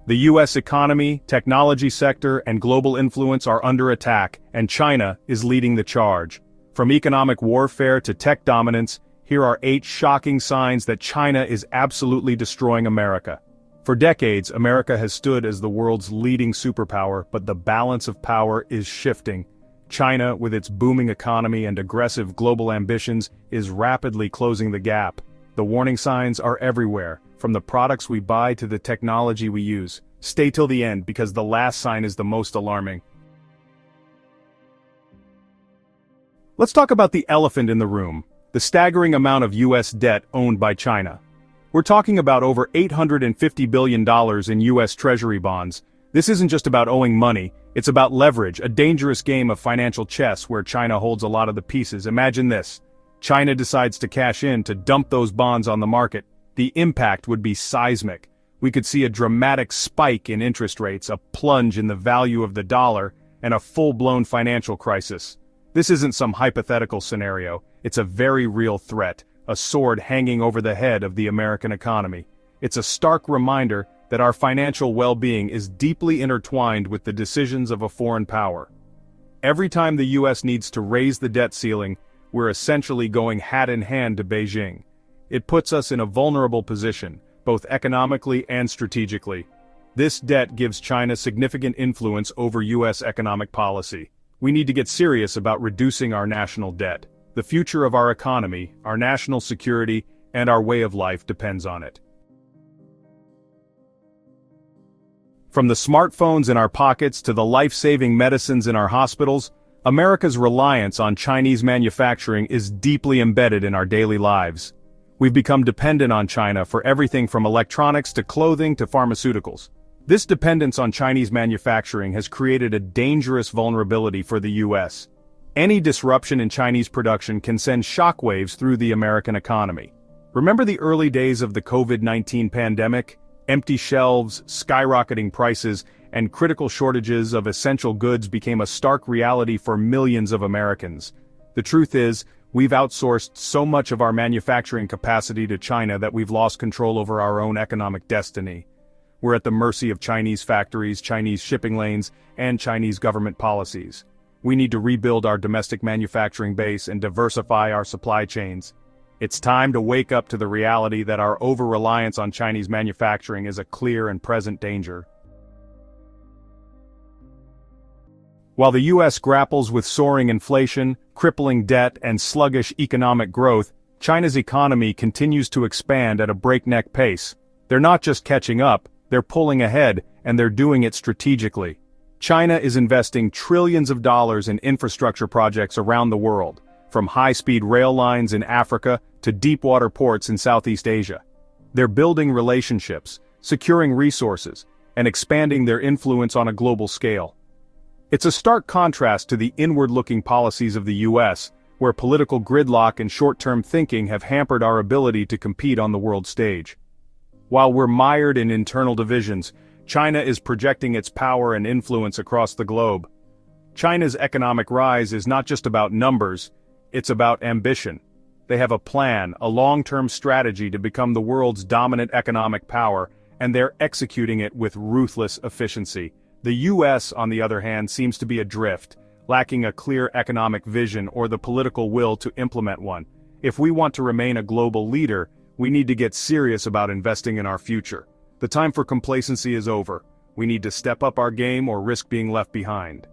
The U.S. economy, technology sector, and global influence are under attack, and China is leading the charge. From economic warfare to tech dominance, here are 8 shocking signs that China is absolutely destroying America. For decades, America has stood as the world's leading superpower, but the balance of power is shifting. China, with its booming economy and aggressive global ambitions, is rapidly closing the gap. The warning signs are everywhere, from the products we buy to the technology we use. Stay till the end because the last sign is the most alarming. Let's talk about the elephant in the room, the staggering amount of U.S. debt owned by China. We're talking about over $850 billion in U.S. Treasury bonds. This isn't just about owing money, it's about leverage, a dangerous game of financial chess where China holds a lot of the pieces. Imagine this. China decides to cash in to dump those bonds on the market. The impact would be seismic. We could see a dramatic spike in interest rates, a plunge in the value of the dollar, and a full-blown financial crisis. This isn't some hypothetical scenario, it's a very real threat, a sword hanging over the head of the American economy. It's a stark reminder that our financial well-being is deeply intertwined with the decisions of a foreign power. Every time the U.S. needs to raise the debt ceiling, we're essentially going hat-in-hand to Beijing. It puts us in a vulnerable position, both economically and strategically. This debt gives China significant influence over U.S. economic policy. We need to get serious about reducing our national debt. The future of our economy, our national security, and our way of life depends on it. From the smartphones in our pockets to the life-saving medicines in our hospitals, America's reliance on Chinese manufacturing is deeply embedded in our daily lives. We've become dependent on China for everything from electronics to clothing to pharmaceuticals. This dependence on Chinese manufacturing has created a dangerous vulnerability for the U.S. Any disruption in Chinese production can send shockwaves through the American economy. Remember the early days of the COVID-19 pandemic? Empty shelves, skyrocketing prices, and critical shortages of essential goods became a stark reality for millions of Americans. The truth is, we've outsourced so much of our manufacturing capacity to China that we've lost control over our own economic destiny. We're at the mercy of Chinese factories, Chinese shipping lanes, and Chinese government policies. We need to rebuild our domestic manufacturing base and diversify our supply chains. It's time to wake up to the reality that our over-reliance on Chinese manufacturing is a clear and present danger. While the U.S. grapples with soaring inflation, crippling debt, and sluggish economic growth, China's economy continues to expand at a breakneck pace. They're not just catching up, they're pulling ahead, and they're doing it strategically. China is investing trillions of dollars in infrastructure projects around the world, from high-speed rail lines in Africa to deep-water ports in Southeast Asia. They're building relationships, securing resources, and expanding their influence on a global scale. It's a stark contrast to the inward-looking policies of the U.S., where political gridlock and short-term thinking have hampered our ability to compete on the world stage. While we're mired in internal divisions, China is projecting its power and influence across the globe. China's economic rise is not just about numbers, it's about ambition. They have a plan, a long-term strategy to become the world's dominant economic power, and they're executing it with ruthless efficiency. The U.S., on the other hand, seems to be adrift, lacking a clear economic vision or the political will to implement one. If we want to remain a global leader, we need to get serious about investing in our future. The time for complacency is over. We need to step up our game or risk being left behind.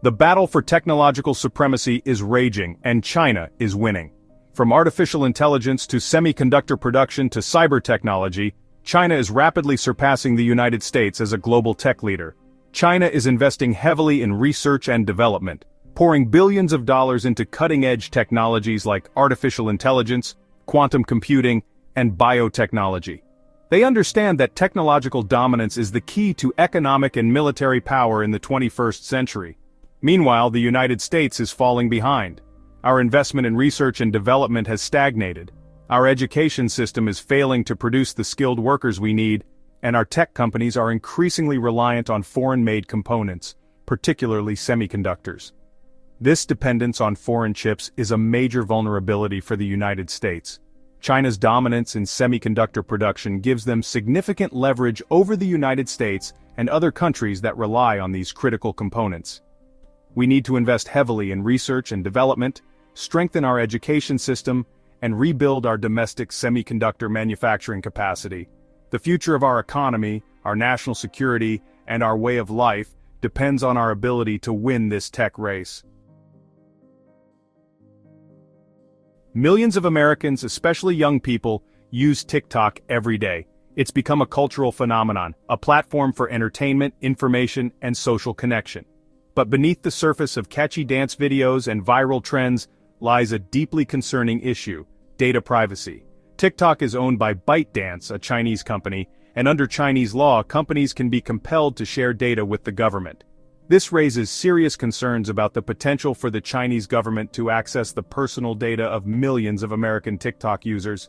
The battle for technological supremacy is raging, and China is winning. From artificial intelligence to semiconductor production to cyber technology, China is rapidly surpassing the United States as a global tech leader. China is investing heavily in research and development, pouring billions of dollars into cutting-edge technologies like artificial intelligence, quantum computing, and biotechnology. They understand that technological dominance is the key to economic and military power in the 21st century. Meanwhile, the United States is falling behind. Our investment in research and development has stagnated. Our education system is failing to produce the skilled workers we need, and our tech companies are increasingly reliant on foreign-made components, particularly semiconductors. This dependence on foreign chips is a major vulnerability for the United States. China's dominance in semiconductor production gives them significant leverage over the United States and other countries that rely on these critical components. We need to invest heavily in research and development, strengthen our education system, and rebuild our domestic semiconductor manufacturing capacity. The future of our economy, our national security, and our way of life depends on our ability to win this tech race. Millions of Americans, especially young people, use TikTok every day. It's become a cultural phenomenon, a platform for entertainment, information, and social connection. But beneath the surface of catchy dance videos and viral trends lies a deeply concerning issue: data privacy. TikTok is owned by ByteDance, a Chinese company, and under Chinese law, companies can be compelled to share data with the government. This raises serious concerns about the potential for the Chinese government to access the personal data of millions of American TikTok users.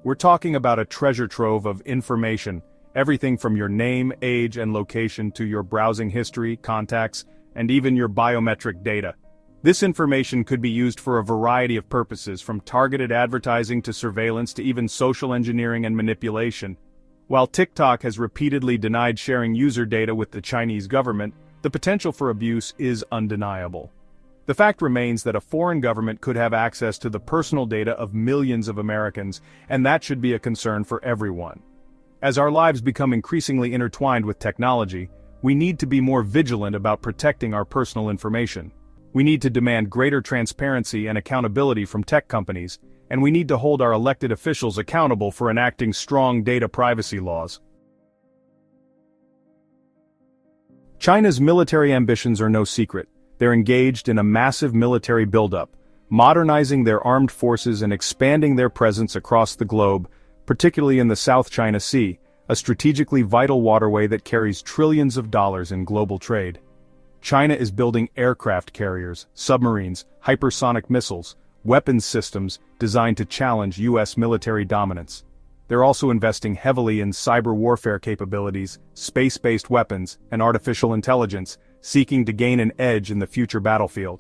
We're talking about a treasure trove of information, everything from your name, age, and location to your browsing history, contacts, and even your biometric data. This information could be used for a variety of purposes, from targeted advertising to surveillance to even social engineering and manipulation. While TikTok has repeatedly denied sharing user data with the Chinese government, the potential for abuse is undeniable. The fact remains that a foreign government could have access to the personal data of millions of Americans, and that should be a concern for everyone. As our lives become increasingly intertwined with technology, we need to be more vigilant about protecting our personal information. We need to demand greater transparency and accountability from tech companies, and we need to hold our elected officials accountable for enacting strong data privacy laws. China's military ambitions are no secret. They're engaged in a massive military buildup, modernizing their armed forces and expanding their presence across the globe, particularly in the South China Sea, a strategically vital waterway that carries trillions of dollars in global trade. China is building aircraft carriers, submarines, hypersonic missiles, weapons systems designed to challenge U.S. military dominance. They're also investing heavily in cyber warfare capabilities, space-based weapons, and artificial intelligence, seeking to gain an edge in the future battlefield.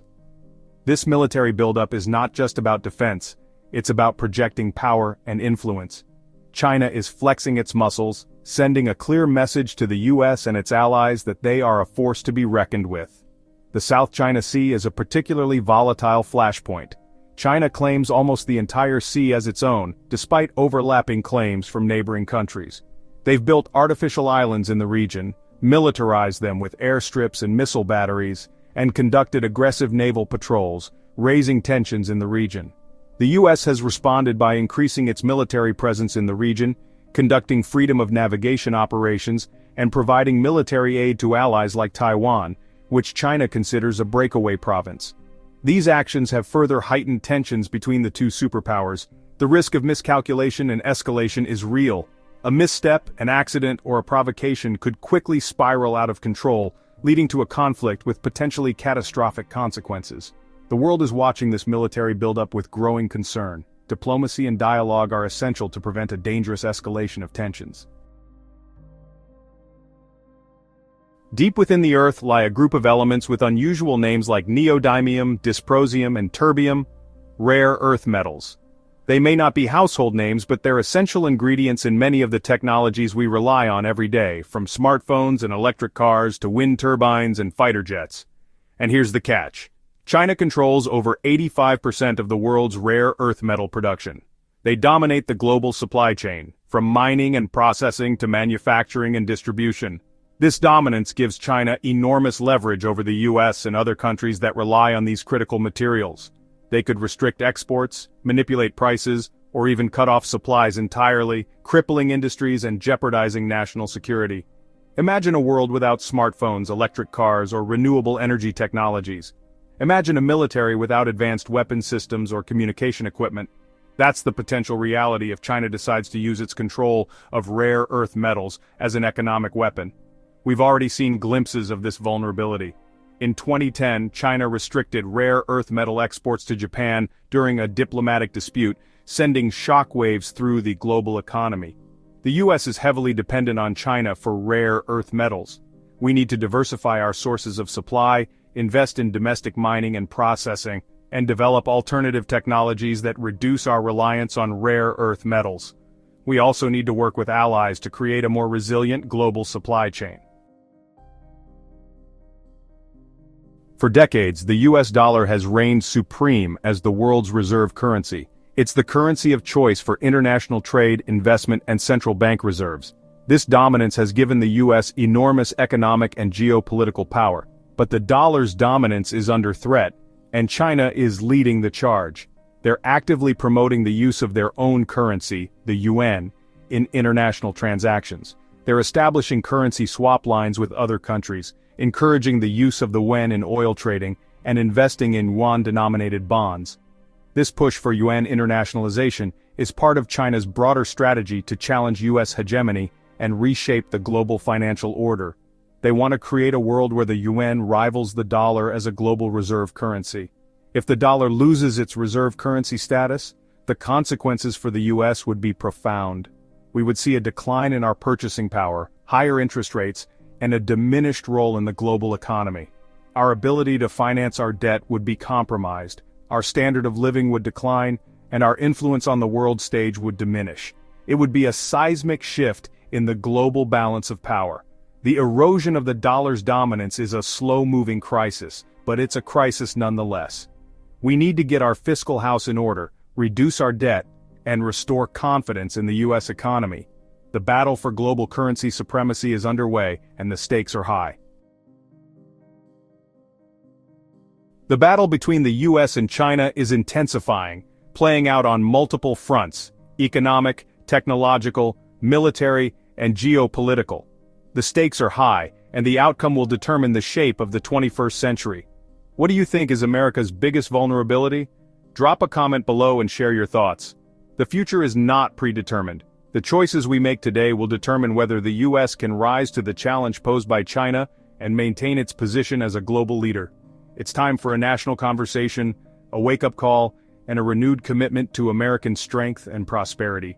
This military buildup is not just about defense, it's about projecting power and influence. China is flexing its muscles, sending a clear message to the U.S. and its allies that they are a force to be reckoned with. The South China Sea is a particularly volatile flashpoint. China claims almost the entire sea as its own, despite overlapping claims from neighboring countries. They've built artificial islands in the region, militarized them with airstrips and missile batteries, and conducted aggressive naval patrols, raising tensions in the region. The U.S. has responded by increasing its military presence in the region, conducting freedom of navigation operations, and providing military aid to allies like Taiwan, which China considers a breakaway province. These actions have further heightened tensions between the two superpowers. The risk of miscalculation and escalation is real. A misstep, an accident, or a provocation could quickly spiral out of control, leading to a conflict with potentially catastrophic consequences. The world is watching this military buildup with growing concern. Diplomacy and dialogue are essential to prevent a dangerous escalation of tensions. Deep within the Earth lie a group of elements with unusual names like neodymium, dysprosium, and terbium, rare earth metals. They may not be household names, but they're essential ingredients in many of the technologies we rely on every day, from smartphones and electric cars to wind turbines and fighter jets. And here's the catch. China controls over 85% of the world's rare earth metal production. They dominate the global supply chain, from mining and processing to manufacturing and distribution. This dominance gives China enormous leverage over the U.S. and other countries that rely on these critical materials. They could restrict exports, manipulate prices, or even cut off supplies entirely, crippling industries and jeopardizing national security. Imagine a world without smartphones, electric cars, or renewable energy technologies. Imagine a military without advanced weapon systems or communication equipment. That's the potential reality if China decides to use its control of rare earth metals as an economic weapon. We've already seen glimpses of this vulnerability. In 2010, China restricted rare earth metal exports to Japan during a diplomatic dispute, sending shockwaves through the global economy. The U.S. is heavily dependent on China for rare earth metals. We need to diversify our sources of supply, invest in domestic mining and processing, and develop alternative technologies that reduce our reliance on rare earth metals. We also need to work with allies to create a more resilient global supply chain. For decades, the US dollar has reigned supreme as the world's reserve currency. It's the currency of choice for international trade, investment, and central bank reserves. This dominance has given the US enormous economic and geopolitical power. But the dollar's dominance is under threat, and China is leading the charge. They're actively promoting the use of their own currency, the yuan, in international transactions. They're establishing currency swap lines with other countries, encouraging the use of the yuan in oil trading, and investing in yuan-denominated bonds. This push for yuan internationalization is part of China's broader strategy to challenge US hegemony and reshape the global financial order. They want to create a world where the yuan rivals the dollar as a global reserve currency. If the dollar loses its reserve currency status, the consequences for the US would be profound. We would see a decline in our purchasing power, higher interest rates, and a diminished role in the global economy. Our ability to finance our debt would be compromised, our standard of living would decline, and our influence on the world stage would diminish. It would be a seismic shift in the global balance of power. The erosion of the dollar's dominance is a slow-moving crisis, but it's a crisis nonetheless. We need to get our fiscal house in order, reduce our debt, and restore confidence in the US economy. The battle for global currency supremacy is underway, and the stakes are high. The battle between the US and China is intensifying, playing out on multiple fronts: economic, technological, military, and geopolitical. The stakes are high, and the outcome will determine the shape of the 21st century. What do you think is America's biggest vulnerability? Drop a comment below and share your thoughts. The future is not predetermined. The choices we make today will determine whether the US can rise to the challenge posed by China and maintain its position as a global leader. It's time for a national conversation, a wake-up call, and a renewed commitment to American strength and prosperity.